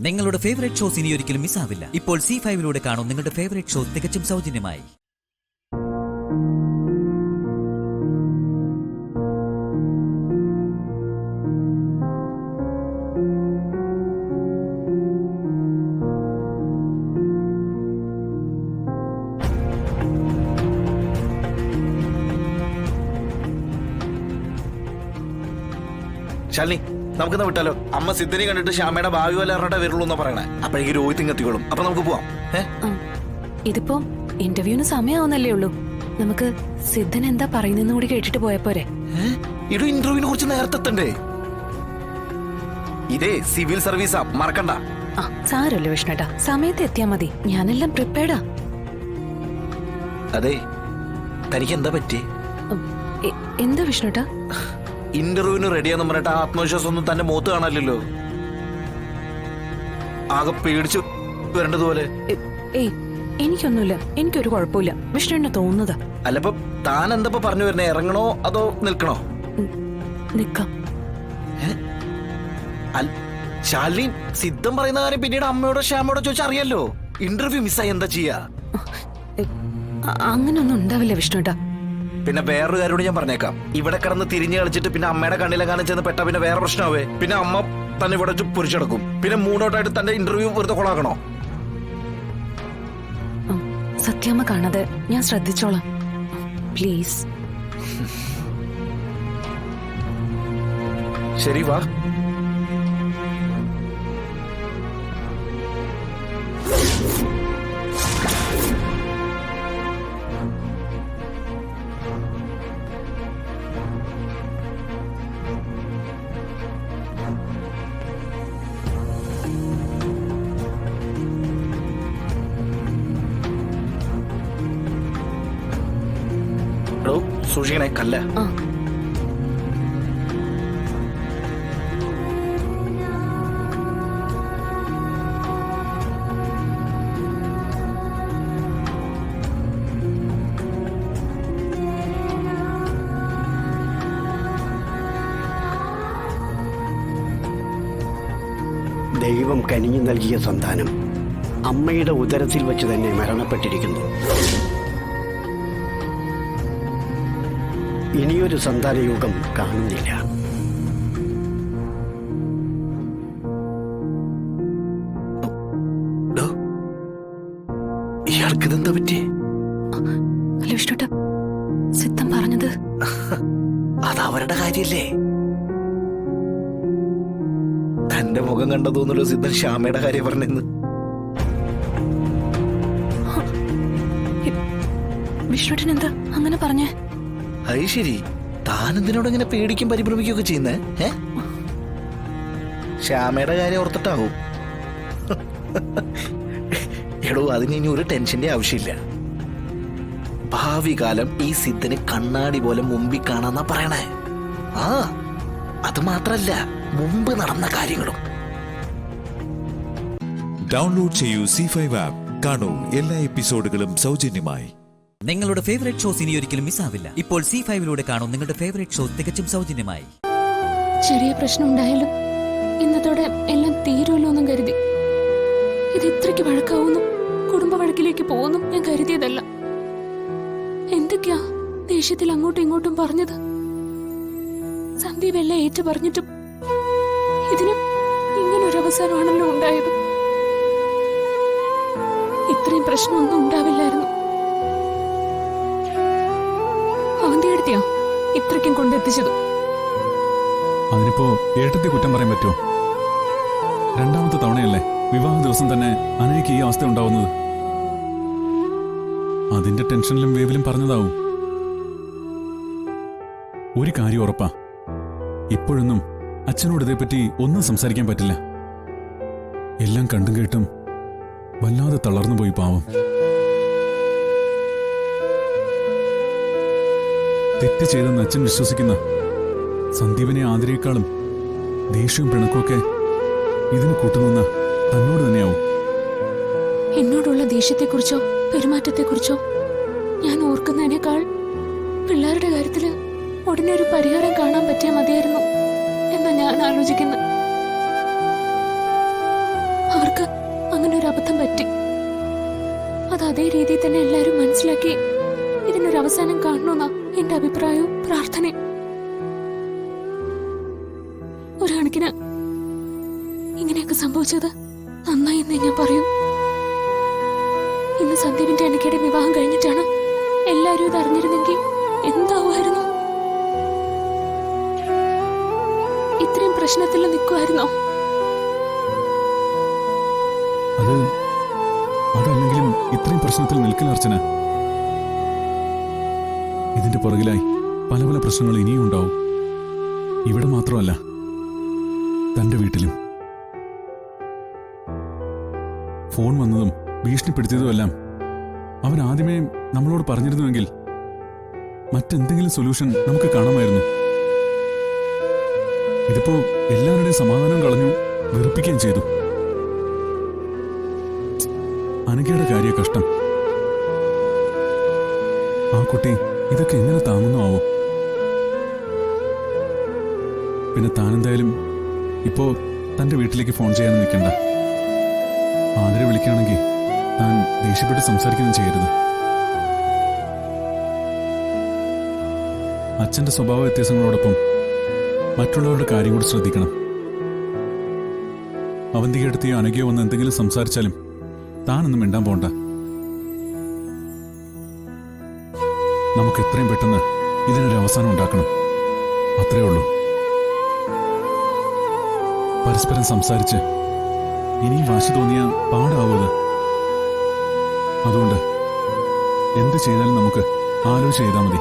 നിങ്ങളുടെ favourite shows ഇനി ഒരിക്കലും മിസ്സാവില്ല. ഇപ്പോൾ C5 കാണും നിങ്ങളുടെ ഫേവറേറ്റ് ഷോ തികച്ചും സൗജന്യമായി. ശാലിനി, നമുക്കെന്നാ വിട്ടാലോ? അമ്മ സിദ്ധനെ കണ്ടിട്ട് ശ്യാമയുടെ ഭാവി വല്ല അറിഞ്ഞിട്ടേ വരുള്ളൂ എന്നാ പറയണേ. അപ്പോഴേക്ക് രോഹിത് ഇങ്ങെത്തിക്കോളും. അപ്പൊ നമുക്ക് പോവാം. ഇതിപ്പോ ഇന്റർവ്യൂവിന് സമയമാവുന്നല്ലേ ഉള്ളൂ. നമുക്ക് സിദ്ധൻ എന്താ പറയുന്നെന്ന് കൂടി കേട്ടിട്ട് പോയപ്പോരെ? ഇത് ഇന്റർവ്യൂവിനെ കുറിച്ച് നേരത്തെ എത്തണ്ടേ? ഇതേ സിവിൽ സർവീസാ, മറക്കണ്ട. സാരല്ലോ വിഷ്ണുട്ടാ, സമയത്ത് എത്തിയാ മതി. ഞാനെല്ലാം പ്രിപ്പയർഡാ. അതെ, തനിക്ക് എന്താ പറ്റി? എന്താ വിഷ്ണുട്ടാ? ഇന്റർവ്യൂവിന് റെഡിയാന്ന് പറഞ്ഞിട്ട് ആത്മവിശ്വാസം ഒന്നും തന്റെ മുഖത്ത് കാണാനില്ലല്ലോ. ആകെ പേടിച്ചു വരേണ്ടതുപോലെ. ഏയ്, എനിക്കൊന്നുമില്ല. എനിക്കൊരു കുഴപ്പമില്ല. വിഷ്ണുവിനെ തോന്നുന്നതാ. അല്ലപ്പോ താൻ എന്താ പറഞ്ഞു വരുന്നേ? ഇറങ്ങണോ അതോ നിൽക്കണോ? നിക്കാം. ശാലിനി, സിദ്ധം പറയുന്ന കാര്യം പിന്നീട് അമ്മയോടോ ശ്യാമയോടോ ചോദിച്ചറിയാലോ. ഇന്റർവ്യൂ മിസ്സായി എന്താ ചെയ്യാ? അങ്ങനൊന്നും ഉണ്ടാവില്ല വിഷ്ണുട്ടാ. പിന്നെ വേറൊരു കാര്യം ഞാൻ പറഞ്ഞേക്കാം. ഇവിടെ കിടന്ന് തിരിഞ്ഞു കളിച്ചിട്ട് പിന്നെ അമ്മയുടെ കണ്ണിലെങ്ങാനും ചെന്ന് പെട്ടാ പിന്നെ വേറെ പ്രശ്നമാവേ. പിന്നെ അമ്മ തന്നെ ഇവിടെ പൊരിച്ചെടുക്കും. പിന്നെ മൂന്നോട്ടായിട്ട് തന്റെ ഇന്റർവ്യൂ വെറുതെ കൊളാക്കണോ? സത്യമ്മ കാണാതെ ഞാൻ ശ്രദ്ധിച്ചോളാം, പ്ലീസ്. ശരി, വാ. സൂക്ഷിക്കണേ, കല്ല. ദൈവം കനിഞ്ഞു നൽകിയ സന്താനം അമ്മയുടെ ഉദരത്തിൽ വെച്ച് തന്നെ മരണപ്പെട്ടിരിക്കുന്നു. ഇനിയൊരു സന്താനയോഗം കാണുന്നില്ല. ഇയാൾക്കിതെന്താ പറ്റി? അല്ല വിഷ്ണുട്ടാ, സിദ്ധം പറഞ്ഞത് അത് അവരുടെ കാര്യല്ലേ. തന്റെ മുഖം കണ്ട തോന്നല്ലോ സിദ്ധൻ ശ്യാമയുടെ കാര്യം പറഞ്ഞെന്ന്. വിഷ്ണുട്ടൻ എന്താ അങ്ങനെ പറഞ്ഞേ? അത് ശരി, താനെന്തിനോട് ഇങ്ങനെ പേടിക്കും പരിഭ്രമിക്കുകയൊക്കെ ചെയ്യുന്നേ? ശ്യാമയുടെ കാര്യം ഓർത്തിട്ടാവും. എടോ, അതിന് ഇനി ഒരു ടെൻഷന്റെ ആവശ്യമില്ല. ഭാവി കാലം ഈ സിദ്ധന് കണ്ണാടി പോലെ മുമ്പിൽ കാണാന്നാ പറയണേ. അത് മാത്രല്ല, മുമ്പ് നടന്ന കാര്യങ്ങളും. ഡൗൺലോഡ് ചെയ്യൂ C5 ആപ്പ്. കാണൂ എല്ലാ എപ്പിസോഡുകളും സൗജന്യമായി. നിങ്ങളുടെ ഫേവറേറ്റ് ഷോസ് ഇനി ഒരിക്കലും മിസ്സാവില്ല. ഇപ്പോൾ C5 കാണും നിങ്ങളുടെ ഫേവറേറ്റ് ഷോ തികച്ചും സൗജന്യമായി. ചെറിയ പ്രശ്നം ഉണ്ടായാലും ഇന്നത്തോടെ എല്ലാം തീരുമല്ലോ എന്നും കരുതി. ഇത് ഇത്രയ്ക്ക് വഴക്കാവുന്നു, കുടുംബ വഴക്കിലേക്ക് പോകുന്നു ഞാൻ കരുതിയതല്ല. എന്തൊക്കെയാ ദേഷ്യത്തിൽ അങ്ങോട്ടും ഇങ്ങോട്ടും പറഞ്ഞത്. സന്ദീപ് എല്ലാം ഏറ്റു പറഞ്ഞിട്ടും ഇതിനും ഇങ്ങനൊരു അവസാനമാണല്ലോ ഉണ്ടായത്. ഇത്രയും പ്രശ്നമൊന്നും ഉണ്ടാവില്ലായിരുന്നു. അവന്തിയെടുത്തിയാ ഇത്രയ്ക്കും കൊണ്ടെത്തിച്ചത്. അതിനിപ്പോ ഏട്ടത്തെ കുറ്റം പറയാൻ പറ്റുമോ? രണ്ടാമത്തെ തവണയല്ലേ വിവാഹ ദിവസം തന്നെ അനയ്ക്ക് ഈ അവസ്ഥ ഉണ്ടാവുന്നത്. അതിന്റെ ടെൻഷനിലും വേവിലും പറഞ്ഞതാവും. ഒരു കാര്യം ഉറപ്പാ, ഇപ്പോഴൊന്നും അച്ഛനോട് ഇതേപ്പറ്റി ഒന്നും സംസാരിക്കാൻ പറ്റില്ല. എല്ലാം കണ്ടും കേട്ടും വല്ലാതെ തളർന്നുപോയി പാവം. തെറ്റ് ചെയ്തെന്ന് അച്ഛൻ വിശ്വസിക്കുന്ന സന്ദീപിനെ ആദരയേക്കാളും ദേഷ്യവും പിണക്കുമൊക്കെ ഇതിന് കൂട്ടുനിന്ന തന്നോട് തന്നെയാവും. എന്നോടുള്ള ദേഷ്യത്തെക്കുറിച്ചോ പെരുമാറ്റത്തെക്കുറിച്ചോ ഞാൻ ഓർക്കുന്നതിനേക്കാൾ പിള്ളേരുടെ കാര്യത്തില് ഉടനെ ഒരു പരിഹാരം കാണാൻ പറ്റിയാൽ മതിയായിരുന്നു എന്നാ ഞാൻ ആലോചിക്കുന്നത്. അബദ്ധം പറ്റി. അത് അതേ രീതിയിൽ തന്നെ എല്ലാരും മനസ്സിലാക്കി ഇതിനൊരു അവസാനം കാണണമെന്നാ എന്റെ അഭിപ്രായവും പ്രാർത്ഥനയും. ഒരു കണക്കിന് ഇങ്ങനെയൊക്കെ സംഭവിച്ചത് നന്നായി എന്നേ ഞാൻ പറയൂ. ഇന്ന് സന്ദീപിന്റെ അനക്കയുടെ വിവാഹം കഴിഞ്ഞിട്ടാണ് എല്ലാരും ഇത് അറിഞ്ഞിരുന്നെങ്കിൽ എന്താവുമായിരുന്നു? ഇത്രയും പ്രശ്നത്തിൽ നിൽക്കുമായിരുന്നോ? അതല്ലെങ്കിലും ഇത്രയും പ്രശ്നത്തിൽ നിൽക്കില്ല അർച്ചന. ഇതിന്റെ പുറകിലായി പല പല പ്രശ്നങ്ങൾ ഇനിയും ഉണ്ടാവും. ഇവിടെ മാത്രമല്ല, തന്റെ വീട്ടിലും. ഫോൺ വന്നതും ഭീഷണിപ്പെടുത്തിയതുമെല്ലാം അവൻ ആദ്യമേ നമ്മളോട് പറഞ്ഞിരുന്നുവെങ്കിൽ മറ്റെന്തെങ്കിലും സൊല്യൂഷൻ നമുക്ക് കാണാമായിരുന്നു. ഇതിപ്പോ എല്ലാവരുടെയും സമാധാനം കളഞ്ഞു, വെറുപ്പിക്കുകയും ചെയ്തു. അനഘയുടെ കാര്യ കഷ്ടം. ആ കുട്ടി ഇതൊക്കെ എങ്ങനെ താങ്ങുന്നു ആവോ? പിന്നെ താനെന്തായാലും ഇപ്പോ തന്റെ വീട്ടിലേക്ക് ഫോൺ ചെയ്യാൻ നിൽക്കണ്ട. ആതിരെ വിളിക്കുകയാണെങ്കിൽ താൻ ദേഷ്യപ്പെട്ട് സംസാരിക്കുകയും ചെയ്യരുത്. അച്ഛന്റെ സ്വഭാവ വ്യത്യാസങ്ങളോടൊപ്പം മറ്റുള്ളവരുടെ കാര്യം കൂടി ശ്രദ്ധിക്കണം. അവന്തികയെടുത്തിയോ അനഘയോ വന്ന് എന്തെങ്കിലും സംസാരിച്ചാലും താനൊന്നും മിണ്ടാൻ പോണ്ട. നമുക്ക് എത്രയും പെട്ടെന്ന് ഇതിനൊരു അവസാനം ഉണ്ടാക്കണം. അത്രേ ഉള്ളൂ. പരസ്പരം സംസാരിച്ച് ഇനിയും വാശി തോന്നിയ പാടാവത്. അതുകൊണ്ട് എന്ത് ചെയ്താലും നമുക്ക് ആലോചിച്ച് ചെയ്താൽ മതി.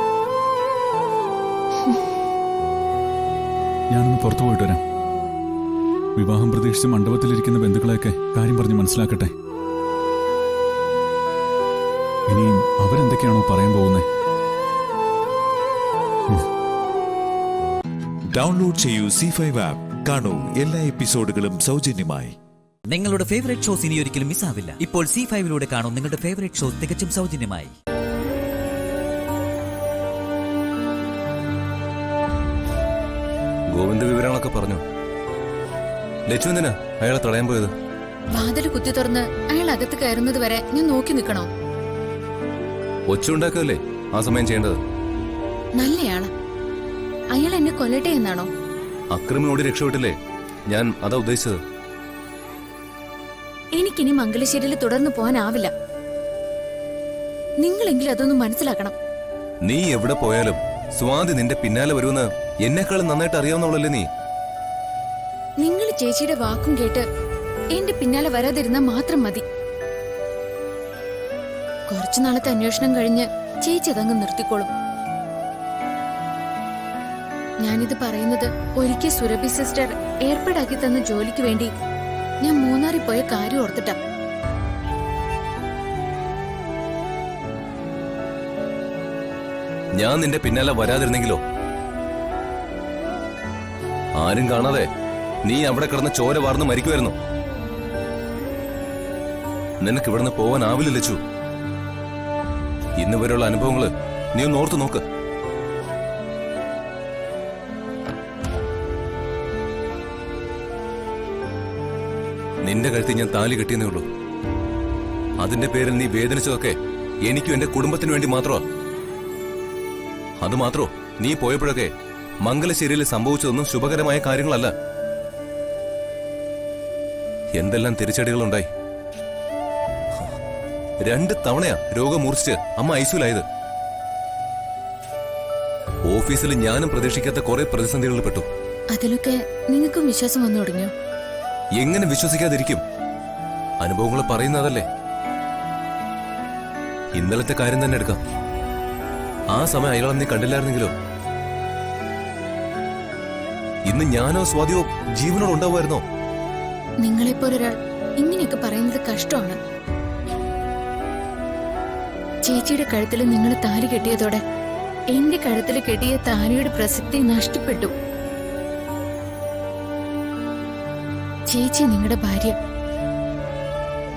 ഞാനൊന്ന് പുറത്തു പോയിട്ട് വരാം. വിവാഹം പ്രതീക്ഷിച്ച് മണ്ഡപത്തിലിരിക്കുന്ന ബന്ധുക്കളെയൊക്കെ കാര്യം പറഞ്ഞ് മനസ്സിലാക്കട്ടെ. ഇനിയും അവരെന്തൊക്കെയാണോ പറയാൻ പോകുന്നത്? ഡൗൺലോഡ് ചെയ്യൂ C5 ആപ്പ്. കാണൂ എല്ലാ എപ്പിസോഡുകളും സൗജന്യമായി. നിങ്ങളുടെ ഫേവറേറ്റ് ഷോസ് ഇനി ഒരിക്കലും മിസ്സാവില്ല. ഇപ്പോൾ C5 കാണൂ നിങ്ങളുടെ ഫേവറേറ്റ് ഷോസ് തികച്ചും സൗജന്യമായി. ഗോവിന്ദ വിവരങ്ങളൊക്കെ പറഞ്ഞു. ലച്ചു എന്തിനാ അയാളെ തടയാൻ പോയത്? വാതിൽ കുത്തി തുറന്ന് അയാൾ അകത്ത് കയറുന്നത് വരെ ഞാൻ നോക്കി നിൽക്കണോ? ഒച്ച ഉണ്ടാക്കല്ലേ ആ സമയം ചെയ്യേണ്ടത്? നല്ലയാളാ. അയാൾ എന്നെ കൊല്ലട്ടെ എന്നാണോ? അക്രമിയോട് രക്ഷപ്പെട്ടില്ലേ? ഞാൻ അതാ ഉദ്ദേശിച്ചത്. എനിക്കിനി മംഗലശ്ശേരിയിൽ തുടർന്ന് പോകാനാവില്ല. നിങ്ങളെങ്കിലും അതൊന്നും മനസ്സിലാക്കണം. നീ എവിടെ പോയാലും സ്വാതി നിന്റെ പിന്നാലെ വരുമെന്ന് എന്നെക്കാളും നന്നായിട്ട് അറിയാവുന്നവളല്ലേ നീ? നിങ്ങൾ ചേച്ചിയുടെ വാക്കും കേട്ട് എന്റെ പിന്നാലെ വരാതിരുന്നാൽ മാത്രം മതി. കുറച്ചു നാളത്തെ അന്വേഷണം കഴിഞ്ഞ് ചേച്ചി അതങ്ങ് നിർത്തിക്കോളും. ഞാനിത് പറയുന്നത് ഒരിക്കൽ സുരഭി സിസ്റ്റർ ഏർപ്പാടാക്കി തന്ന ജോലിക്ക് വേണ്ടി ഞാൻ മൂന്നാറിൽ പോയ കാര്യം ഓർത്തിട്ടാ. ഞാൻ നിന്റെ പിന്നാലെ വരാതിരുന്നെങ്കിലോ? ആരും കാണാതെ നീ അവിടെ കിടന്ന് ചോര വാർന്ന് മരിക്കുമായിരുന്നു. നിനക്ക് ഇവിടുന്ന് പോവാനാവില്ല ലച്ചു. ഇന്ന് വരെയുള്ള അനുഭവങ്ങള് നീ ഒന്ന് ഓർത്തു നോക്ക്. നിന്റെ കഴുത്തിൽ ഞാൻ താലി കെട്ടിയെന്നേ ഉള്ളൂ. അതിന്റെ പേരിൽ നീ വേദനിച്ചതൊക്കെ എനിക്കും എന്റെ കുടുംബത്തിനു വേണ്ടി മാത്രമാ. അതുമാത്രോ, നീ പോയപ്പോഴൊക്കെ മംഗലശ്ശേരിയിൽ സംഭവിച്ചതൊന്നും ശുഭകരമായ കാര്യങ്ങളല്ല. എന്തെല്ലാം തിരിച്ചടികളുണ്ടായി. 2 തവണയാ രോഗം മൂർച്ഛിച്ച് അമ്മ ഐസിയുലായത്. ഓഫീസിൽ ഞാനും പ്രതീക്ഷിക്കാത്ത കുറെ പ്രതിസന്ധികളിൽ പെട്ടു. അതിലൊക്കെ നിങ്ങൾക്കും വിശ്വാസം വന്നു തുടങ്ങിയോ? എങ്ങനെ വിശ്വസിക്കാതിരിക്കും? അനുഭവങ്ങൾ പറയുന്നതല്ലേ. ഇന്നലത്തെ കാര്യം തന്നെ എടുക്കാം. ആ സമയം അയാളെ നീ കണ്ടില്ലായിരുന്നെങ്കിലോ ഇന്ന് ഞാനോ സ്വാതിയോ ജീവനോട് ഉണ്ടാവുമായിരുന്നോ? നിങ്ങളെപ്പോലൊരാൾ ഇങ്ങനെയൊക്കെ പറയുന്നത് കഷ്ടമാണ്. ചേച്ചിയുടെ കഴുത്തിൽ നിങ്ങൾ താലി കെട്ടിയതോടെ എന്റെ കഴുത്തിൽ കെട്ടിയ താലിയുടെ പ്രസക്തി നഷ്ടപ്പെട്ടു. ചേച്ചി നിങ്ങളുടെ ഭാര്യ.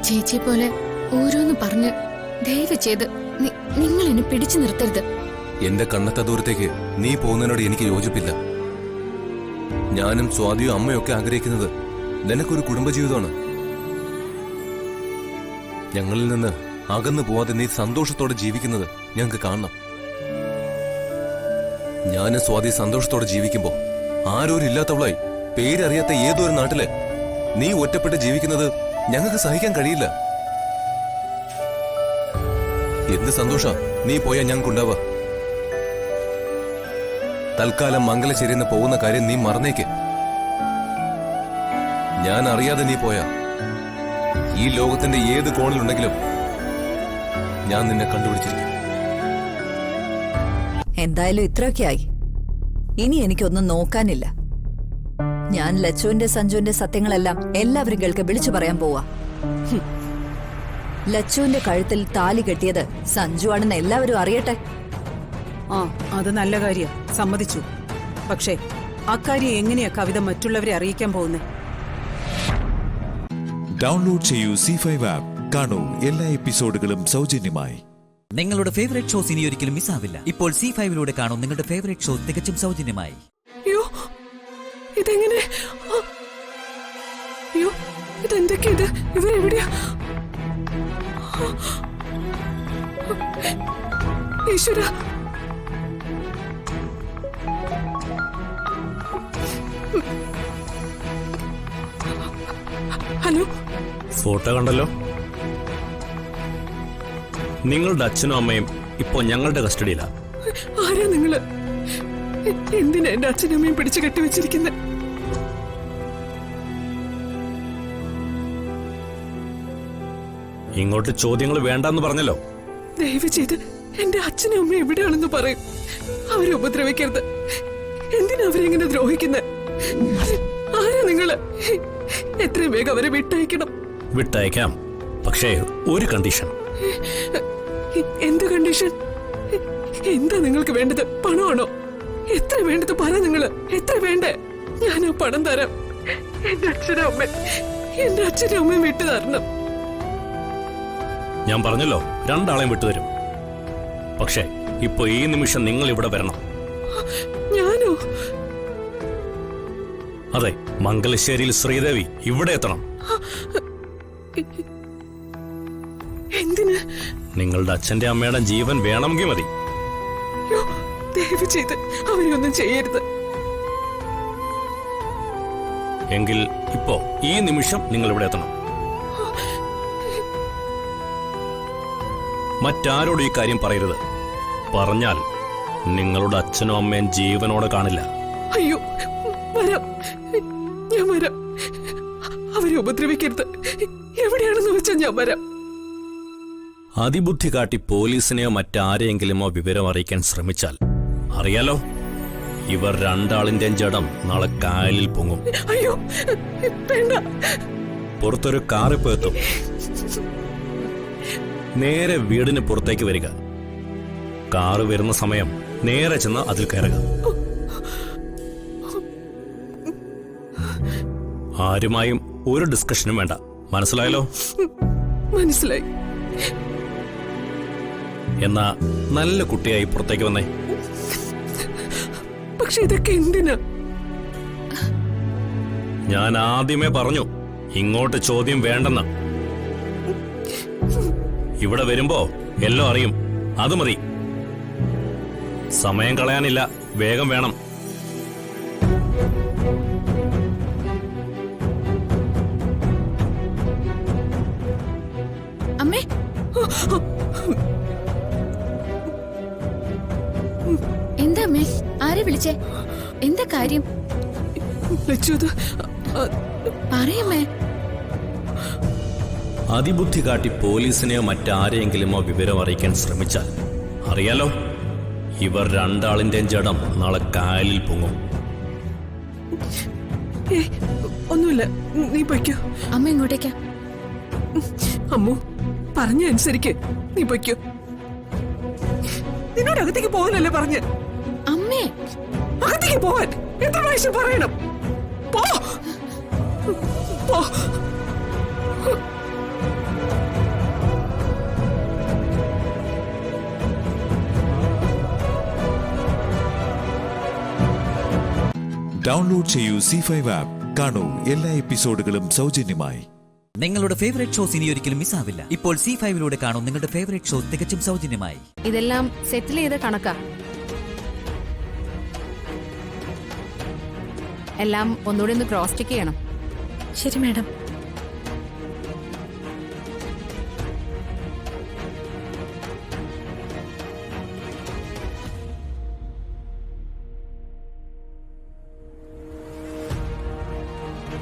ചേച്ചിയെ പോലെ ഓരോന്ന് പറഞ്ഞ് ദയവ് ചെയ്ത് നിങ്ങൾ എന്നെ പിടിച്ചു നിർത്തരുത്. എന്റെ കണ്ണത്ത ദൂരത്തേക്ക് നീ പോകുന്നതിനോട് എനിക്ക് യോജിപ്പില്ല. ഞാനും സ്വാതിയോ അമ്മയൊക്കെ ആഗ്രഹിക്കുന്നത് നിനക്കൊരു കുടുംബജീവിതമാണ്. ഞങ്ങളിൽ നിന്ന് അകന്നു പോവാതെ നീ സന്തോഷത്തോടെ ജീവിക്കുന്നത് ഞങ്ങൾക്ക് കാണണം. ഞാനും സ്വാതി സന്തോഷത്തോടെ ജീവിക്കുമ്പോ ആരോരില്ലാത്തവളായി പേരറിയാത്ത ഏതൊരു നാട്ടില് നീ ഒറ്റപ്പെട്ട് ജീവിക്കുന്നത് ഞങ്ങൾക്ക് സഹിക്കാൻ കഴിയില്ല. എന്ത് സന്തോഷം നീ പോയാ ഞങ്ങൾക്കുണ്ടാവുക. തൽക്കാലം മംഗലശ്ശേരിന്ന് പോകുന്ന കാര്യം നീ മറന്നേക്ക്. ഞാൻ അറിയാതെ നീ പോയാ ഈ ലോകത്തിന്റെ ഏത് കോണിലുണ്ടെങ്കിലും ഞാൻ നിന്നെ കണ്ടുപിടിച്ചിരിക്കും. എന്തായാലും ഇത്രയൊക്കെയായി. ഇനി എനിക്കൊന്നും നോക്കാനില്ല. ഞാൻ ലച്ചുവിന്റെ സഞ്ജുവിന്റെ സത്യങ്ങളെല്ലാം എല്ലാവരും വിളിച്ചു പറയാൻ പോവാ. ലച്ചുവിന്റെ കഴുത്തിൽ താലി കെട്ടിയത് സഞ്ജു ആണെന്ന് എല്ലാവരും അറിയട്ടെ. ആ, അത് നല്ല കാര്യം, സമ്മതിച്ചു. പക്ഷേ അക്കാര്യം എങ്ങനെയാ കവിത മറ്റുള്ളവരെ അറിയിക്കാൻ പോകുന്നത്? ഡൗൺലോഡ് ചെയ്യൂ C5 ആപ്പ്. കാണൂ എല്ലാ എപ്പിസോഡുകളും സൗജന്യമായി. നിങ്ങളുടെ ഫേവറേറ്റ് ഷോസ് ഇനി ഒരിക്കലും മിസ്സാവില്ല. ഇപ്പോൾ C5ലൂടെ കാണും നിങ്ങളുടെ ഫേവറേറ്റ് ഷോ തികച്ചും സൗജന്യമായി. അയ്യോ, ഇതെങ്ങനെ? അയ്യോ, ഇതെന്തൊക്കെയാ ഇത്? ഇവരെവിടെയാ? ഈശ്വര, ഹലോ. ഫോട്ടോ കണ്ടല്ലോ. നിങ്ങളുടെ അച്ഛനും അമ്മയും ഇപ്പോ ഞങ്ങളുടെ കസ്റ്റഡിയിലാ. ആരാ നിങ്ങള്? എന്തിനാ എന്റെ അച്ഛനും അമ്മയും പിടിച്ചു കെട്ടിവെച്ചിരിക്കുന്നത്? ഇങ്ങോട്ട് ചോദ്യങ്ങൾ വേണ്ടെന്ന് പറഞ്ഞല്ലോ. ദയവ് ചെയ്ത് എന്റെ അച്ഛനും അമ്മയും എവിടെയാണെന്ന് പറയും. അവരെ ഉപദ്രവിക്കരുത്. എന്തിനാ അവരെങ്ങനെ ദ്രോഹിക്കുന്നത്? ആരാ നിങ്ങള്? എത്രയും വേഗം അവരെ വിട്ടയക്കണം. വിട്ടയക്കാം, പക്ഷേ ഒരു കണ്ടീഷൻ. എന്ത് കണ്ടീഷൻ? എന്താ നിങ്ങൾക്ക് വേണ്ടത്? പണമാണോ? എത്ര വേണ്ടത് പറ. നിങ്ങള് എത്ര വേണ്ടേ? ഞാൻ ആ പണം തരാം. എന്റെ അച്ഛനും അമ്മയും വിട്ടു തരണം. ഞാൻ പറഞ്ഞല്ലോ, രണ്ടാളെയും വിട്ടുതരും. പക്ഷേ ഇപ്പൊ ഈ നിമിഷം നിങ്ങൾ ഇവിടെ വരണം. ഞാനോ? അതെ, മംഗലശ്ശേരിയിൽ ശ്രീദേവി ഇവിടെ എത്തണം. എന്തിന്? നിങ്ങളുടെ അച്ഛന്റെ അമ്മയുടെ ജീവൻ വേണമെങ്കിൽ മതി. ദയവ് ചെയ്ത് അവരെ ഒന്നും ചെയ്യരുത്. എങ്കിൽ ഇപ്പോ ഈ നിമിഷം നിങ്ങൾ ഇവിടെ എത്തണം. മറ്റാരോടും ഈ കാര്യം പറയരുത്. പറഞ്ഞാൽ നിങ്ങളുടെ അച്ഛനും അമ്മയും ജീവനോടെ കാണില്ല. അയ്യോ, വരാം, ഞാൻ വരാം. അവരെ ഉപദ്രവിക്കരുത്. എവിടെയാണെന്ന് വെച്ചാൽ ഞാൻ വരാം. അതിബുദ്ധി കാട്ടി പോലീസിനെയോ മറ്റാരെയെങ്കിലുമോ വിവരം അറിയിക്കാൻ ശ്രമിച്ചാൽ അറിയാലോ, ഇവർ രണ്ടാളിന്റെയും ജഡം നാളെ കായലിൽ പൊങ്ങും. അയ്യോ, വേണ്ട. പുറത്തൊരു കാറിപ്പോ എത്തും. നേരെ വീടിന് പുറത്തേക്ക് വരിക. കാറ് വരുന്ന സമയം നേരെ ചെന്ന് അതിൽ കയറുക. ആരുമായും ഒരു ഡിസ്കഷനും വേണ്ട. മനസ്സിലായല്ലോ? മനസ്സിലായി. എന്നാ നല്ല കുട്ടിയായി പുറത്തേക്ക് വന്നേ. പക്ഷെ ഇതൊക്കെ എന്തിനാ? ഞാൻ ആദ്യമേ പറഞ്ഞു ഇങ്ങോട്ട് ചോദ്യം വേണ്ടെന്ന്. ഇവിടെ വരുമ്പോ എല്ലാം അറിയും. അത് മതി. സമയം കളയാനില്ല, വേഗം വേണം. അമ്മേ, എന്താ അമ്മേ? ആരെ വിളിച്ചേ? എന്താ കാര്യം? പറയമ്മേ. അതിബുദ്ധി കാട്ടി പോലീസിനെയോ മറ്റാരെയെങ്കിലുമോ വിവരം അറിയിക്കാൻ ശ്രമിച്ചാൽ അറിയാലോ, ഇവർ രണ്ടാളിന്റെയും ജഡം നാളെ കായലിൽ പൊങ്ങും. ഒന്നുമില്ല, നീ പൊയ്ക്കോ. അമ്മ ഇങ്ങോട്ടേക്കാ. അമ്മു, പറഞ്ഞ അനുസരിക്ക്. നീ പൊയ്ക്കോ. നിന്നോട് അകത്തേക്ക് പോകാനല്ലേ പറഞ്ഞ്? അമ്മേ, അകത്തേക്ക് പോവാൻ എത്ര പ്രാവശ്യം പറയണം? പോ, പോ. ഡൗൺലോഡ് ചെയ്യൂ C5 ആപ്പ്. കാണൂ എല്ലാ എപ്പിസോഡുകളും സൗജന്യമായി. നിങ്ങളുടെ ഫേവറേറ്റ് ഷോസ് ഇനി ഒരിക്കലും മിസ്സാവില്ല. ഇപ്പോൾ C5 കാണും നിങ്ങളുടെ ഫേവറേറ്റ് ഷോ തികച്ചും സൗജന്യമായി. ഇതെല്ലാം സെറ്റിൽ ചെയ്ത് കണക്കാ. എല്ലാം ഒന്നുകൂടി ഒന്ന് ക്രോസ് ചെക്ക് ചെയ്യണം. ശരി മാഡം.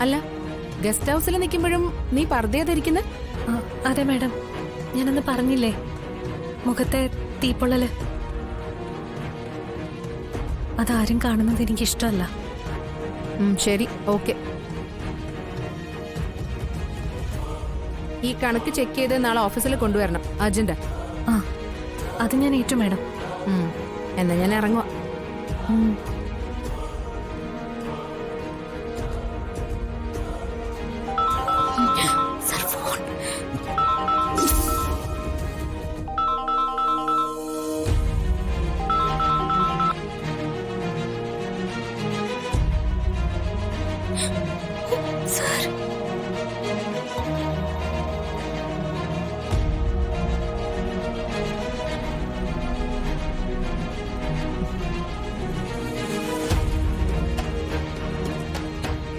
അല്ല, ഗസ്റ്റ് ഹൗസിൽ നിൽക്കുമ്പോഴും നീ പർദ്ദയാ ധരിക്കുന്നെ? അതെ മാഡം, ഞാനൊന്ന് പറഞ്ഞില്ലേ മുഖത്തെ തീപ്പൊള്ളല്. അതാരും കാണുന്നത് എനിക്കിഷ്ടമല്ല. ശരി, ഓക്കെ. ഈ കണക്ക് ചെക്ക് ചെയ്ത് നാളെ ഓഫീസിൽ കൊണ്ടുവരണം. അജണ്ട. ആ, അത് ഞാൻ ഏറ്റു മാഡം. എന്നാ ഞാൻ ഇറങ്ങുക.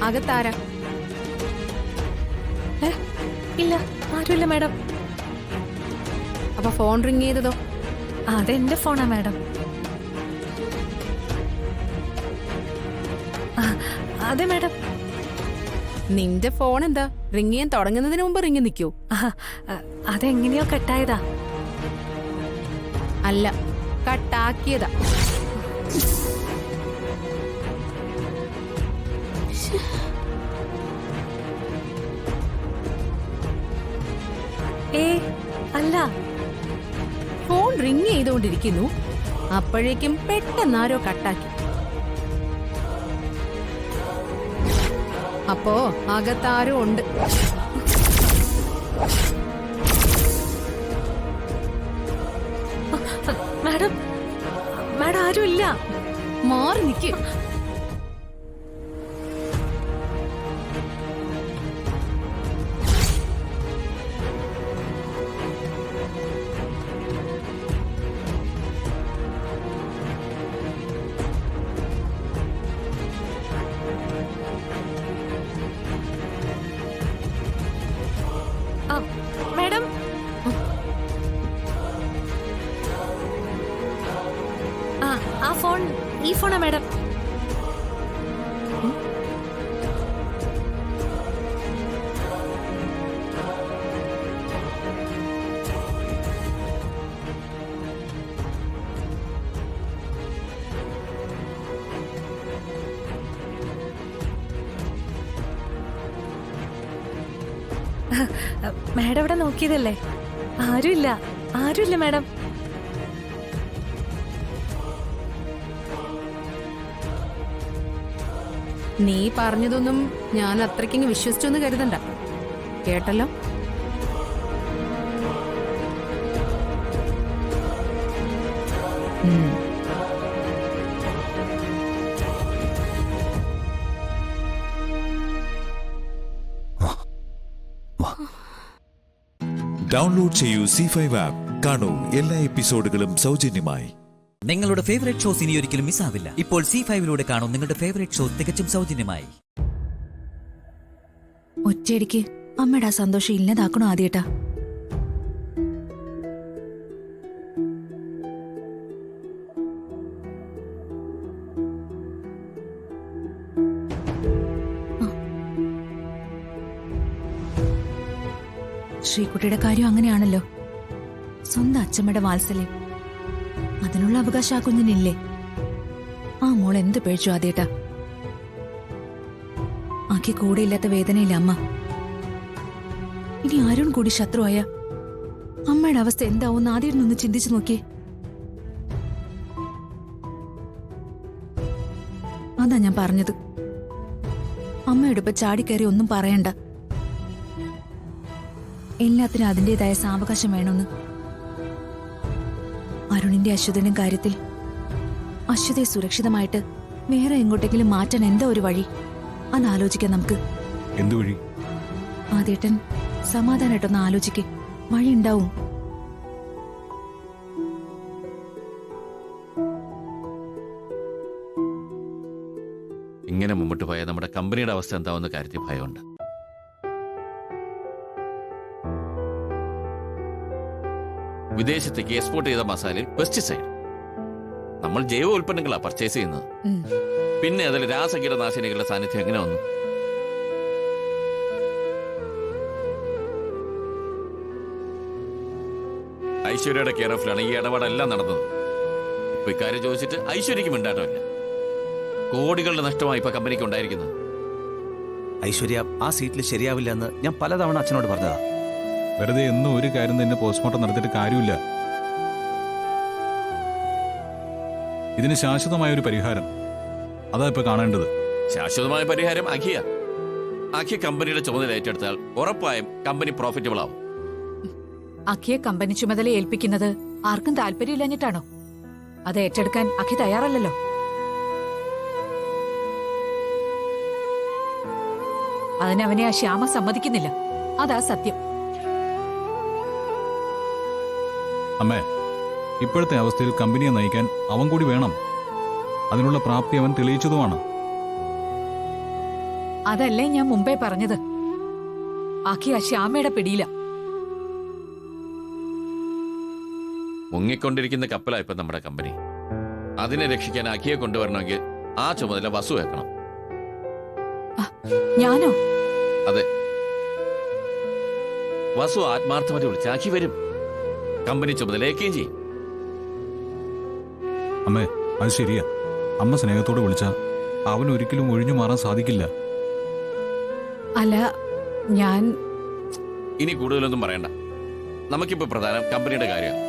അകത്താരാ? ഇല്ല, ആരുമില്ല മാഡം. അപ്പൊ ഫോൺ റിങ് ചെയ്തതോ? അതെന്റെ ഫോണാ മാഡം. അതെ മാഡം. നിന്റെ ഫോൺ എന്താ റിങ് ചെയ്യാൻ തുടങ്ങുന്നതിന് മുമ്പ് റിങ് നിൽക്കൂ? അതെങ്ങനെയോ കട്ടായതാ. അല്ല, കട്ടാക്കിയതാ. അല്ല, ഫോൺ റിങ് ചെയ്തുകൊണ്ടിരിക്കുന്നു, അപ്പോഴേക്കും പെട്ടെന്നാരോ കട്ടാക്കി. അപ്പോ അകത്താരോ ഉണ്ട്. മാഡം, മാഡം ആരുമില്ല. മാറി നിൽക്ക്. മാഡം, ആ ഫോൺ ഈ ഫോണാ മാഡം. മാഡം ഇവിടെ നോക്കിയതല്ലേ? ആരുമില്ല, ആരുമില്ല മാഡം. നീ പറഞ്ഞതൊന്നും ഞാൻ അത്രയ്ക്കങ്ങ് വിശ്വസിച്ചൊന്നും കരുതണ്ട. കേട്ടല്ലോ? ഡൗൺലോഡ് ചെയ്യൂ C5 ആപ്പ്. കാണൂ എല്ലാ എപ്പിസോഡുകളും സൗജന്യമായി. നിങ്ങളുടെ ഫേവറേറ്റ് ഷോസ് ഇനി ഒരിക്കലും മിസ്സാവില്ല. ഇപ്പോൾ C5 കാണും നിങ്ങളുടെ ഫേവറേറ്റ് ഷോ തികച്ചും സൗജന്യമായി. ഒറ്റയടിക്ക് അമ്മയുടെ ആ സന്തോഷം ഇല്ലാതാക്കണോ ആദ്യേട്ടാ? ശ്രീകുട്ടിയുടെ കാര്യം അങ്ങനെയാണല്ലോ. സ്വന്തം അച്ഛമ്മയുടെ വാത്സല്യം, അതിനുള്ള അവകാശം ആ കുഞ്ഞിനില്ലേ? ആ മോൾ എന്ത് പഴിച്ചു ആദ്യേട്ടാ? ആക്കി കൂടെ ഇല്ലാത്ത വേദനയില്ല അമ്മ. ഇനി ആരും കൂടി ശത്രുവായ അമ്മയുടെ അവസ്ഥ എന്താവും ആദ്യം ഒന്ന് ചിന്തിച്ചു നോക്കിയേ. അതാ ഞാൻ പറഞ്ഞത്, അമ്മയുടെ ഇപ്പൊ ചാടിക്കയറി ഒന്നും പറയണ്ട. എല്ലാത്തിനും അതിൻ്റെതായ സാവകാശം വേണമെന്ന്. അരുണിന്റെ അശ്വതിന്റെ കാര്യത്തിൽ അശ്വതയെ സുരക്ഷിതമായിട്ട് വേറെ എങ്ങോട്ടെങ്കിലും മാറ്റാൻ എന്താ ഒരു വഴി? അതാലോചിക്കാം നമുക്ക്. എന്തു വഴി? ആദ്യേട്ടൻ സമാധാനായിട്ടൊന്ന് ആലോചിക്ക്, വഴി ഉണ്ടാവും. ഇങ്ങനെ മുമ്പോട്ട് പോയാൽ നമ്മുടെ കമ്പനിയുടെ അവസ്ഥ എന്താവുന്ന കാര്യത്തിൽ ഭയമുണ്ട്. വിദേശത്തേക്ക് എക്സ്പോർട്ട് ചെയ്ത മസാലയിൽ പെസ്റ്റിസൈഡ്. നമ്മൾ ജൈവ ഉൽപ്പന്നങ്ങളാണ് പർച്ചേസ് ചെയ്യുന്നത്. പിന്നെ അതിൽ രാസകീടനാശിനികളുടെ സാന്നിധ്യം എങ്ങനെ വന്നു? ഐശ്വര്യയുടെ കെയർ ഓഫിലാണ് ഈ ഇടപാടെല്ലാം നടന്നത്. ഇപ്പൊ ഇക്കാര്യം ചോദിച്ചിട്ട് ഐശ്വര്യക്ക് മിണ്ടാട്ടമില്ല. കോടികളുടെ നഷ്ടമായി ഇപ്പൊ കമ്പനിക്ക് ഉണ്ടായിരിക്കുന്നത്. ഐശ്വര്യ ആ സീറ്റിൽ ശരിയാവില്ല എന്ന് ഞാൻ പലതവണ അച്ഛനോട് പറഞ്ഞതാ. വെറുതെ എന്നും ഒരു കാര്യം തന്നെ പോസ്റ്റ്മോർട്ടം നടത്തിയിട്ട് കാര്യമില്ല. ഇതിന് ശാശ്വതമായ ഒരു പരിഹാരം, അതാ ഇപ്പൊ കാണേണ്ടത്. ശാശ്വതമായ പരിഹാരം അഖിയ കമ്പനിയുടെ ചുമതല ഏറ്റെടുത്താൽ ഉറപ്പായും കമ്പനി പ്രോഫിറ്റബിൾ ആവും. അഖിയെ കമ്പനി ചുമതല ഏൽപ്പിക്കുന്നത് ആർക്കും താല്പര്യമില്ലഞ്ഞിട്ടാണോ? അത് ഏറ്റെടുക്കാൻ അഖി തയ്യാറല്ലല്ലോ. അതിനവനെ ആ ശ്യാമ സമ്മതിക്കുന്നില്ല. അതാ സത്യം. അമ്മേ, ഇപ്പോഴത്തെ അവസ്ഥയിൽ കമ്പനിയെ നയിക്കാൻ അവൻ കൂടി വേണം. അതിനുള്ള പ്രാപ്തി അവൻ തെളിയിച്ചതുമാണ്. അതല്ലേ ഞാൻ മുമ്പേ പറഞ്ഞത്. അഖി ആ ശ്യാമയുടെ പിടിയില. മുങ്ങിക്കൊണ്ടിരിക്കുന്ന കപ്പലാ ഇപ്പൊ നമ്മുടെ കമ്പനി. അതിനെ രക്ഷിക്കാൻ അഖിയെ കൊണ്ടുവരണമെങ്കിൽ ആ ചുമതല വസു വെക്കണം. ഞാനോ? അതെ, വസു ആത്മാർത്ഥമായിട്ട് വിളിച്ച് അഖി വരും. കമ്പനി ചുമതലയേക്കുകയും ചെയ്യും. അമ്മേ, അത് ശരിയാ. അമ്മ സ്നേഹത്തോടെ വിളിച്ചാ അവൻ ഒരിക്കലും ഒഴിഞ്ഞു മാറാൻ സാധിക്കില്ല. അല്ല, ഞാൻ ഇനി കൂടുതലൊന്നും പറയണ്ട. നമുക്കിപ്പോ പ്രധാനം കമ്പനിയുടെ കാര്യമാണ്.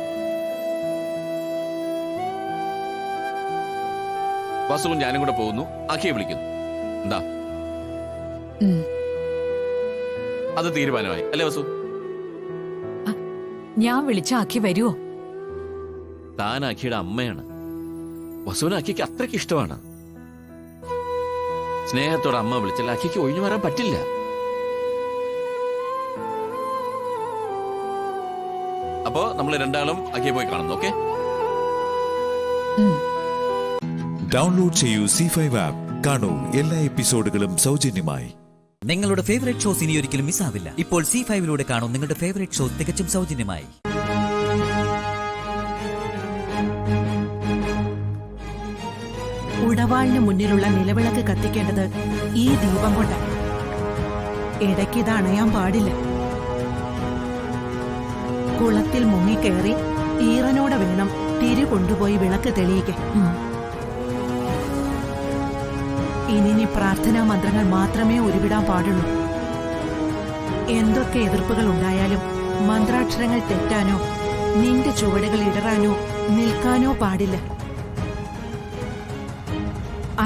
വസുവും ഞാനും കൂടെ പോകുന്നു, അഖിയെ വിളിക്കുന്നു. എന്താ അത് തീരുമാനമായി അല്ലേ വസു? ഞാൻ വിളിച്ച അഖി വരുവോ? താൻ അഖിയുടെ അമ്മയാണ്. വസുവിന് അഖിക്ക് അത്രയ്ക്ക് ഇഷ്ടമാണ്. സ്നേഹത്തോടെ അമ്മ വിളിച്ചാൽ അഖിക്ക് ഒഴിഞ്ഞു മാറാൻ പറ്റില്ല. അപ്പോ നമ്മൾ രണ്ടാളും അഖിയെ പോയി കാണുന്നു. ഓക്കെ, ഡൗൺലോഡ് ചെയ്യൂ C5 ആപ്പ്. കാണൂ എല്ലാ എപ്പിസോഡുകളും സൗജന്യമായി. നിങ്ങളുടെ ഫേവറേറ്റ് ഷോസ് ഇനി ഒരിക്കലും മിസ്സാവില്ല. ഇപ്പോൾ C5 കാണൂ നിങ്ങളുടെ ഫേവറേറ്റ് ഷോ തികച്ചും സൗജന്യമായി. ഉടവാളിന് മുന്നിലുള്ള നിലവിളക്ക് കത്തിക്കേണ്ടത് ഈ ദീപം കൊണ്ടാണ്. ഇടയ്ക്ക് ഇത് അണയാൻ പാടില്ല. കുളത്തിൽ മുങ്ങിക്കയറി ഈറനോടെ വേണം തിരി കൊണ്ടുപോയി വിളക്ക് തെളിയിക്കാൻ. ഇനി പ്രാർത്ഥനാ മന്ത്രങ്ങൾ മാത്രമേ ഉരുവിടാൻ പാടുള്ളൂ. എന്തൊക്കെ എതിർപ്പുകൾ ഉണ്ടായാലും മന്ത്രാക്ഷരങ്ങൾ തെറ്റാനോ നിന്റെ ചുവടുകൾ ഇടറാനോ നിൽക്കാനോ പാടില്ല.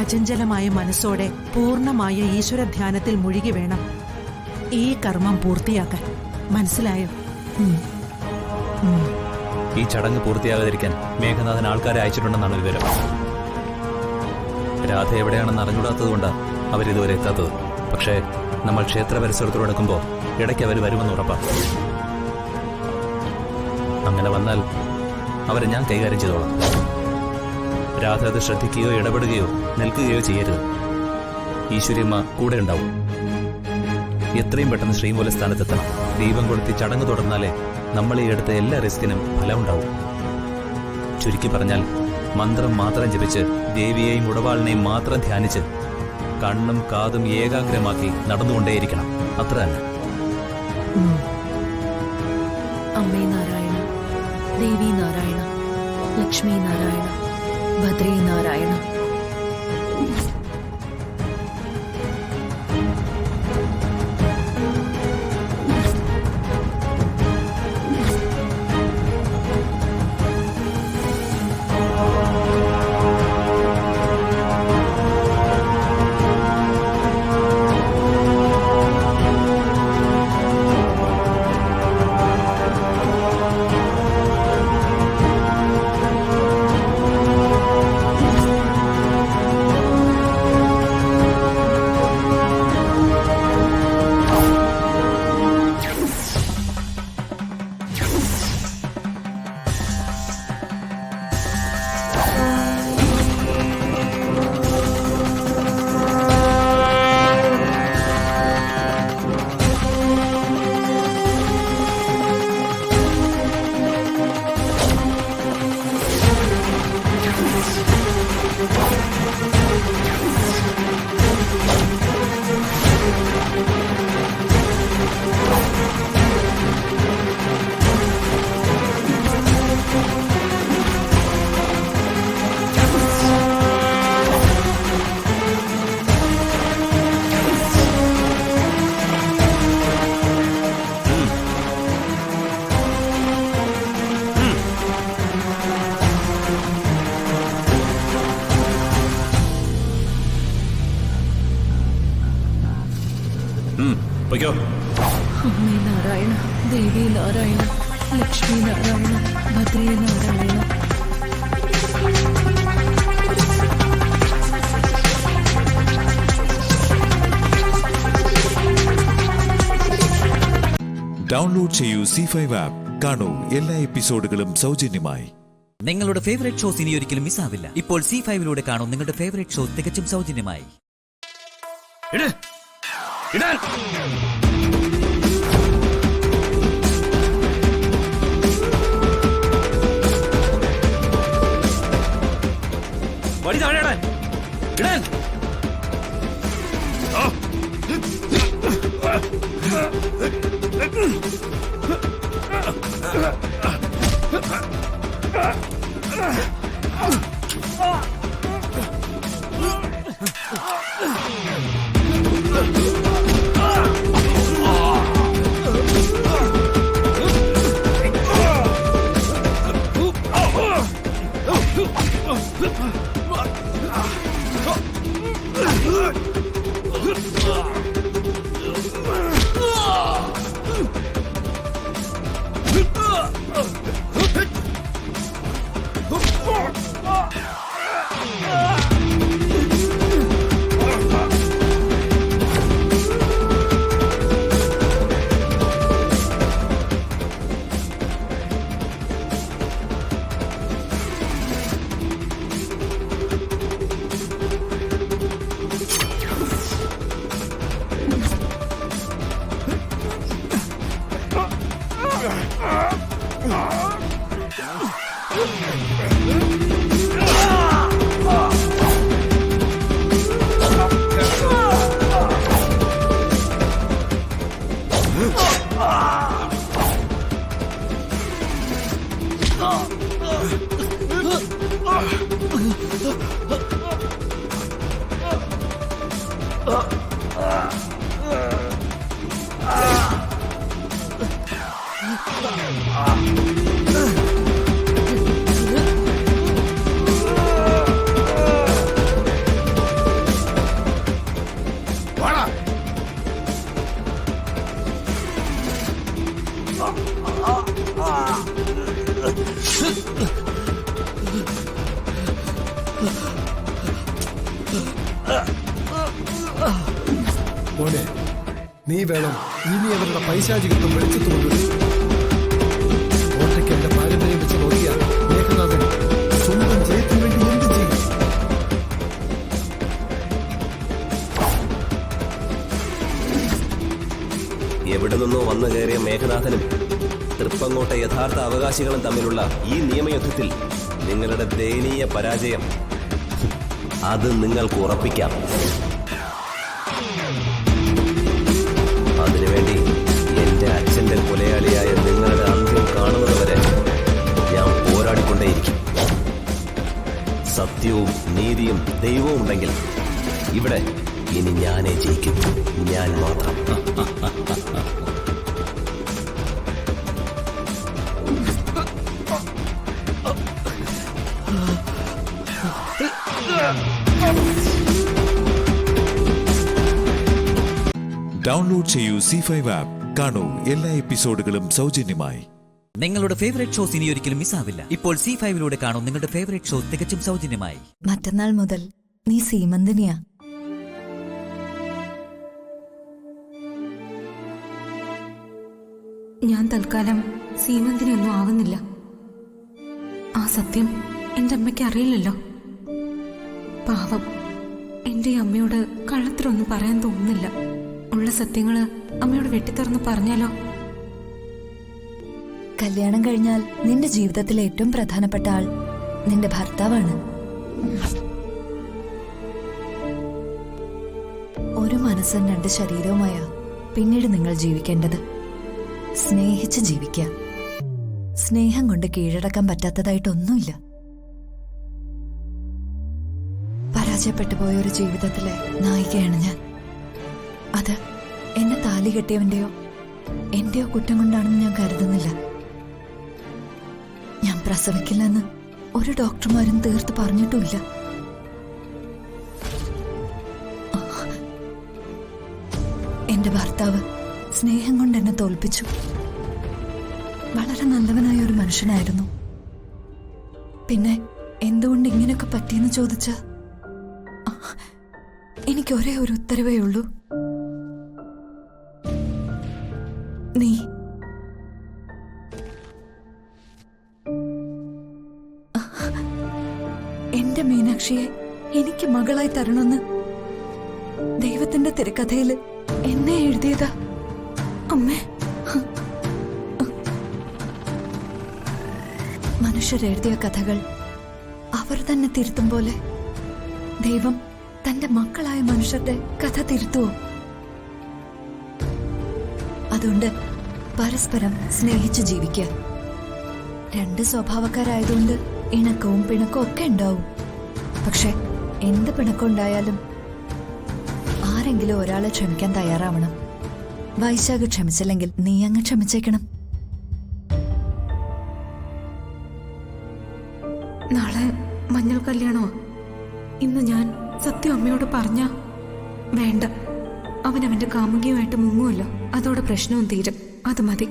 അചഞ്ചലമായ മനസ്സോടെ പൂർണ്ണമായ ഈശ്വരധ്യാനത്തിൽ മുഴുകി വേണം ഈ കർമ്മം പൂർത്തിയാക്കാൻ. മനസ്സിലായോ? ഈ ചടങ്ങ് പൂർത്തിയാകാതിരിക്കാൻ മേഘനാഥൻ ആൾക്കാരെ അയച്ചിട്ടുണ്ടെന്നാണ് വിവരം. രാധ എവിടെയാണെന്ന് അറിഞ്ഞൂടാത്തതുകൊണ്ടാണ് അവരിതുവരെ എത്താത്തത്. പക്ഷേ നമ്മൾ ക്ഷേത്ര പരിസരത്തോട് എടുക്കുമ്പോൾ ഇടയ്ക്ക് അവർ വരുമെന്ന് ഉറപ്പാണ്. അങ്ങനെ വന്നാൽ അവരെ ഞാൻ കൈകാര്യം ചെയ്തോളാം. രാധ അത് ശ്രദ്ധിക്കുകയോ ഇടപെടുകയോ നിൽക്കുകയോ ചെയ്യരുത്. ഈശ്വര്യമ്മ കൂടെ ഉണ്ടാവും. എത്രയും പെട്ടെന്ന് ശ്രീമൂല സ്ഥാനത്തെത്തണം. ദീപം കൊളുത്തി ചടങ്ങ് തുടർന്നാലേ നമ്മൾ ഈ എടുത്ത എല്ലാ റിസ്കിനും ഫലമുണ്ടാവും. ചുരുക്കി പറഞ്ഞാൽ മന്ത്രം മാത്രം ജപിച്ച് ദേവിയെയും ഉടവാളിനെയും മാത്രം ധ്യാനിച്ച് കണ്ണും കാതും ഏകാഗ്രമാക്കി നടന്നുകൊണ്ടേയിരിക്കണം. അത്ര തന്നെ. അമ്മേ നാരായണ, ദേവി നാരായണ, ലക്ഷ്മി നാരായണ, ഭദ്രേ നാരായണ. ദേവി നാരായണ, ലക്ഷ്മി നാരായണ, ഭദ്രേ നാരായണ. ഡൗൺലോഡ് ചെയ്യൂ C5 ആപ്പ്. കാണൂ എല്ലാ എപ്പിസോഡുകളും സൗജന്യമായി. നിങ്ങളുടെ ഫേവറേറ്റ് ഷോസ് ഇനി ഒരിക്കലും മിസ്സാവില്ല. ഇപ്പോൾ C5 കാണൂ നിങ്ങളുടെ ഫേവറേറ്റ് ഷോ തികച്ചും സൗജന്യമായി. മോനെ, നീ വേണം ഇനി അവരുടെ പൈശാചികത്വം വെളിച്ചത്ത് കൊണ്ടുവരും. കോട്ടയ്ക്ക് എന്റെ പാരമ്പര്യം വെച്ച് നോക്കിയാൽ മേഘനാഥൻ സ്വന്തം ജയത്തിന് വേണ്ടി എന്ത് ചെയ്യും? എവിടെ നിന്നോ വന്നു കയറിയ മേഘനാഥനും തൃപ്പങ്ങോട്ടെ യഥാർത്ഥ അവകാശികളും തമ്മിലുള്ള ഈ നിയമയുദ്ധത്തിൽ നിങ്ങളുടെ ദയനീയ പരാജയം അത് നിങ്ങൾക്ക് ഉറപ്പിക്കാം. അതിനുവേണ്ടി എന്റെ അച്ഛന്റെ കൊലയാളിയായ നിങ്ങളുടെ അന്ത്യം കാണുന്നതുവരെ ഞാൻ പോരാടിക്കൊണ്ടേയിരിക്കും. സത്യവും നീതിയും ദൈവവും ഉണ്ടെങ്കിൽ ഇവിടെ ഇനി ഞാനേ ജയിക്കും, ഞാൻ മാത്രം. ഡൗൺലോഡ് ചെയ്യൂ C5 ആപ്പ്. കാണൂ എല്ലാ എപ്പിസോഡുകളും സൗജന്യമായി. നിങ്ങളുടെ ഫേവറേറ്റ് ഷോസ് ഇനി ഒരിക്കലും മിസ്സാവില്ല. ഇപ്പോൾ C5 കാണൂ നിങ്ങളുടെ ഫേവറേറ്റ് ഷോ തികച്ചും സൗജന്യമായി. മറ്റന്നാൾ മുതൽ നീ സീമന്തിനിയാ. ഞാൻ തൽക്കാലം സീമന്തിനൊന്നും ആവുന്നില്ല. ആ സത്യം എന്റെ അമ്മയ്ക്ക് അറിയില്ലല്ലോ. പാവം, എന്റെ അമ്മയോട് കള്ളത്തിലൊന്നും പറയാൻ തോന്നുന്നില്ല. ഉള്ള സത്യങ്ങള് അമ്മയോട് വെട്ടിത്തുറന്ന് പറഞ്ഞാലോ? കല്യാണം കഴിഞ്ഞാൽ നിന്റെ ജീവിതത്തിലെ ഏറ്റവും പ്രധാനപ്പെട്ട ആൾ നിന്റെ ഭർത്താവാണ്. ഒരു മനസ്സും രണ്ട് ശരീരവുമായ പിന്നീട് നിങ്ങൾ ജീവിക്കേണ്ടത്. സ്നേഹിച്ച് ജീവിക്കുക. സ്നേഹം കൊണ്ട് കീഴടക്കാൻ പറ്റാത്തതായിട്ടൊന്നുമില്ല. പരാജയപ്പെട്ടു പോയ ഒരു ജീവിതത്തിലെ നായികയാണ് ഞാൻ. അത് എന്നെ താലി കെട്ടിയവന്റെയോ എന്റെയോ കുറ്റം കൊണ്ടാണെന്ന് ഞാൻ കരുതുന്നില്ല. ഞാൻ പ്രസവിക്കില്ലെന്ന് ഒരു ഡോക്ടർമാരും തീർത്ത് പറഞ്ഞിട്ടുമില്ല. എന്റെ ഭർത്താവ് സ്നേഹം കൊണ്ട് എന്നെ തോൽപ്പിച്ചു. വളരെ നല്ലവനായ ഒരു മനുഷ്യനായിരുന്നു. പിന്നെ എന്തുകൊണ്ട് ഇങ്ങനെയൊക്കെ പറ്റിയെന്ന് ചോദിച്ച എനിക്ക് ഒരേ ഒരു ഉത്തരവേ ഉള്ളൂ. നീ. എന്റെ മീനാക്ഷിയെ എനിക്ക് മകളായി തരണമെന്ന് ദൈവത്തിന്റെ തിരക്കഥയില് എന്നെ എഴുതിയതാ അമ്മേ. മനുഷ്യരെഴുതിയ കഥകൾ അവർ തന്നെ തിരുത്തും പോലെ ദൈവം തന്റെ മക്കളായ മനുഷ്യരുടെ കഥ തിരുത്തുവോ? അതുകൊണ്ട് പരസ്പരം സ്നേഹിച്ച് ജീവിക്കുക. രണ്ട് സ്വഭാവക്കാരായതുകൊണ്ട് ഇണക്കവും പിണക്കവും ഒക്കെ ഉണ്ടാവും. പക്ഷെ എന്ത് പിണക്കം ഉണ്ടായാലും ആരെങ്കിലും ഒരാളെ ക്ഷമിക്കാൻ തയ്യാറാവണം. വൈശാഖ് ക്ഷമിച്ചില്ലെങ്കിൽ നീ അങ്ങ് ക്ഷമിച്ചേക്കണം. നാളെ മഞ്ഞൾ കല്യാണോ? ഇന്ന് ഞാൻ സത്യം അമ്മയോട് പറഞ്ഞ വേണ്ട, അവനവന്റെ കാമുകിയുമായിട്ട് മുങ്ങുമല്ലോ, അതോടെ പ്രശ്നവും തീരും. അത് മതി.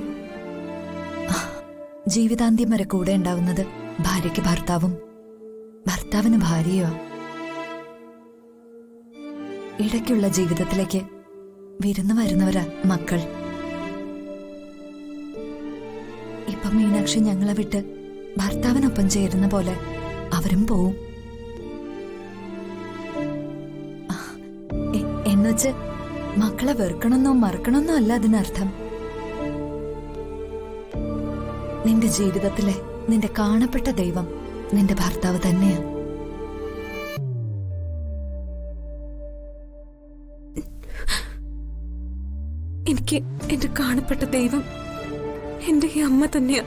ജീവിതാന്ത്യം വരെ കൂടെ ഉണ്ടാവുന്നത് ഭാര്യയ്ക്ക് ഭർത്താവും ഭർത്താവിന് ഭാര്യയോ. ഇടയ്ക്കുള്ള ജീവിതത്തിലേക്ക് വിരുന്ന് വരുന്നവരാ മക്കൾ. ഇപ്പൊ മീനാക്ഷി ഞങ്ങളെ വിട്ട് ഭർത്താവിനൊപ്പം ചേരുന്ന പോലെ അവരും പോവും. എന്നുവെച്ച് മക്കളെ വെറുക്കണമെന്നോ മറക്കണമെന്നോ അല്ല അതിനർത്ഥം. നിന്റെ ജീവിതത്തിലെ നിന്റെ കാണപ്പെട്ട ദൈവം നിന്റെ ഭർത്താവ് തന്നെയാ. എനിക്ക് എന്റെ കാണപ്പെട്ട ദൈവം എന്റെ ഈ അമ്മ തന്നെയാ.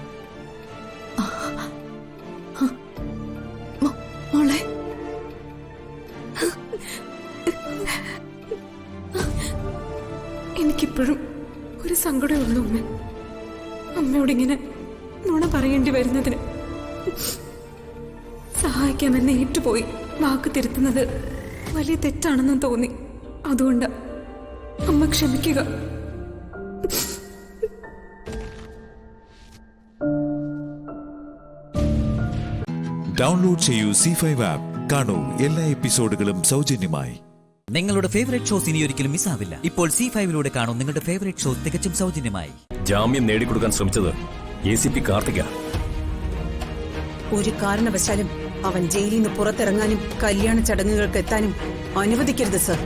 മോളെ, എനിക്കിപ്പോഴും ഒരു സങ്കടമേ ഉള്ളൂ അമ്മ. അമ്മയോടിങ്ങനെ നുണ പറയേണ്ടി വരുന്നതിന്. സഹായിക്കാമെന്ന് ഏറ്റുപോയി വാക്ക് തിരുത്തുന്നത് വലിയ തെറ്റാണെന്ന് തോന്നി. അതുകൊണ്ട് അമ്മ ക്ഷമിക്കുക. ഡൗൺലോഡ് ചെയ്യൂ C5 ആപ്പ്. കാണൂ എല്ലാ എപ്പിസോഡുകളും സൗജന്യമായി. നിങ്ങളുടെ ഫേവറേറ്റ് ഷോസ് ഇനി ഒരിക്കലും മിസ്സാവില്ല. ഇപ്പോൾ C5 കാണൂ നിങ്ങളുടെ ഫേവറേറ്റ് ഷോ തികച്ചും സൗജന്യമായി. ജാമ്യം നേടിക്കൊടുക്കാൻ ശ്രമിച്ചത് ACP കാർത്തിക. ഒരു കാരണവശാലും അവൻ ജയിലിൽ നിന്ന് പുറത്തിറങ്ങാനും കല്യാണ ചടങ്ങുകൾക്ക് എത്താനും അനുവദിക്കരുത് സർ.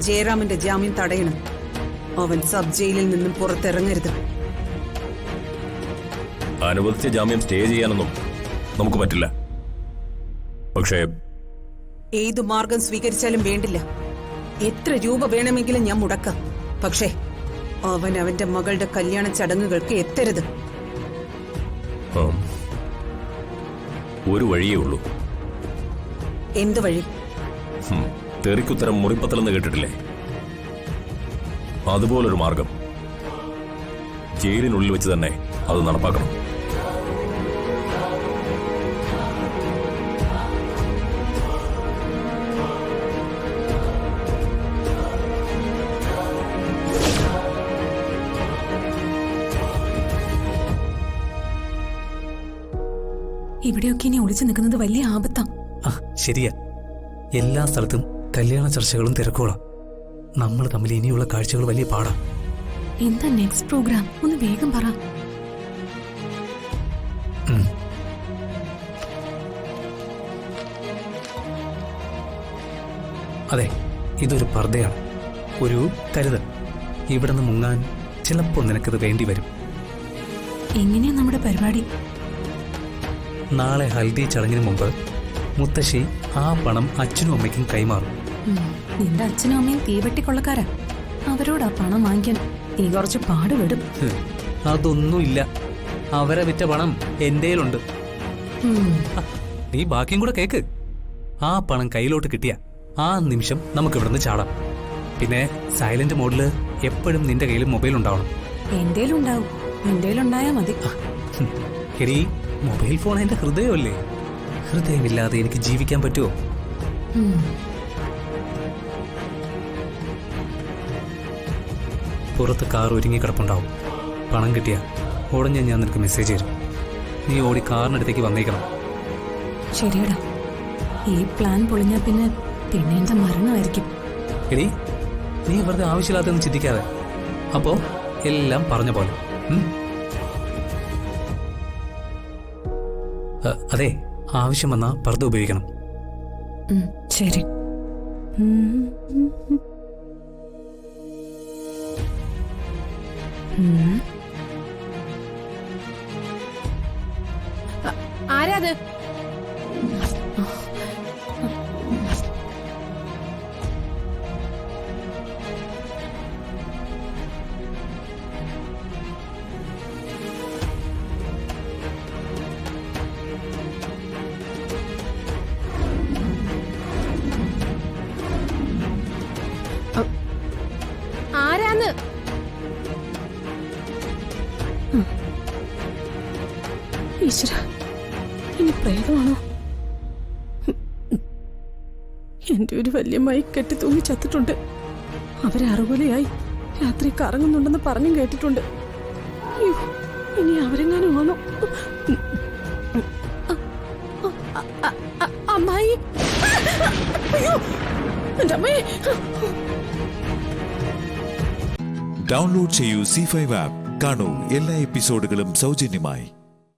ജയറാമിന്റെ ജാമ്യം തടയണം. അവൻ സബ് ജയിലിൽ നിന്നും പുറത്തിറങ്ങരുത്. അനുവദിച്ച ജാമ്യം സ്റ്റേ ചെയ്യാനൊന്നും നമുക്ക് പറ്റില്ല. പക്ഷേ ഏതു മാർഗം സ്വീകരിച്ചാലും വേണ്ടില്ല. എത്ര രൂപ വേണമെങ്കിലും ഞാൻ മുടക്കാം. പക്ഷേ അവൻ അവന്റെ മകളുടെ കല്യാണ ചടങ്ങുകൾക്ക് എത്തരുത്. ഒരു വഴിയേ ഉള്ളൂ. എന്ത് വഴി? തെറിക്കുത്തരം മുറിപ്പത്തലെന്ന് കേട്ടിട്ടില്ലേ? അതുപോലൊരു മാർഗം. ജയിലിനുള്ളിൽ വെച്ച് തന്നെ അത് നടപ്പാക്കണം. ഇവിടെയൊക്കെ ഇനി ഒളിച്ചു നിൽക്കുന്നത് വലിയ ആപത്താ. ശരിയാ. എല്ലാ സ്ഥലത്തും കല്യാണ ചർച്ചകളും തിരക്കുകളാ. നമ്മൾ തമ്മിൽ ഇനിയുള്ള കാഴ്ചകൾ വലിയ പാടാ. എന്താ നെക്സ്റ്റ് പ്രോഗ്രാം? ഒന്ന് വേഗം പറ. അതെ, ഇതൊരു പർദ്ദയാണ്, ഒരു കരുതൽ. ഇവിടെ നിന്ന് മുങ്ങാൻ ചിലപ്പോൾ നിനക്കത് വേണ്ടി വരും. എങ്ങനെയാ നമ്മുടെ പരിപാടി? നാളെ ഹൽദി ചടങ്ങിന് മുമ്പ് മുത്തശ്ശി ആ പണം അച്ഛനും അമ്മയ്ക്കും കൈമാറും. നിന്റെ അച്ഛനും അമ്മയും തീവെട്ടിക്കൊള്ളക്കാരാ. അവരോട് ആ പണം വാങ്ങിക്കാൻ നീ കുറച്ച് പാടുപെടും. അതൊന്നുമില്ല, അവരെ വിറ്റ പണം എന്റേലുണ്ട്. നീ ബാക്കിയും കൂടെ കേക്ക്. ആ പണം കയ്യിലോട്ട് കിട്ടിയ ആ നിമിഷം നമുക്ക് ഇവിടുന്ന് ചാടാം. പിന്നെ സൈലന്റ് മോഡില് എപ്പോഴും നിന്റെ കയ്യിൽ മൊബൈൽ ഉണ്ടാവണം. എന്തേലുണ്ടാവും, എന്തേലുണ്ടായാ മതി. എടീ, മൊബൈൽ ഫോൺ എന്റെ ഹൃദയമല്ലേ. ഹൃദയമില്ലാതെ എനിക്ക് ജീവിക്കാൻ പറ്റുമോ? പുറത്ത് കാർ ഒരുങ്ങി കിടപ്പുണ്ടാവും. പണം കിട്ടിയ ഉടനെ ഞാൻ നിനക്ക് മെസ്സേജ് തരും. നീ ഓടി കാറിനടുത്തേക്ക് വന്നേക്കണം. ശരിയടാ, ഈ പ്ലാൻ പൊളിഞ്ഞാ പിന്നെ എന്റെ മരണമായിരിക്കും. എടി, നീ വെറുതെ ആവശ്യമില്ലാത്തൊന്നും ചിന്തിക്കാതെ. അപ്പോ എല്ലാം പറഞ്ഞ പോലെ. അതെ, ആവശ്യം വന്നാ പർദ്ദ ഉപയോഗിക്കണം. ശരി. ആരാത്? ആരാന്ന്? ഈശ്വര, ഇനി പ്രേതമാണോ? എന്റെ ഒരു വല്യമ്മായി കെട്ടി തൂങ്ങി ചത്തിട്ടുണ്ട്. അവരെ അറുകൊലയായി രാത്രി കറങ്ങുന്നുണ്ടെന്ന് പറഞ്ഞും കേട്ടിട്ടുണ്ട്. അയ്യോ, ഇനി അവരെങ്ങാനും ആണോ? അമ്മായി, അയ്യോ എന്റെ അമ്മയെ. ഡൗൺലോഡ് ചെയ്യൂ C5 ആപ്പ്. കാണൂ എല്ലാ എപ്പിസോഡുകളും സൗജന്യമായി.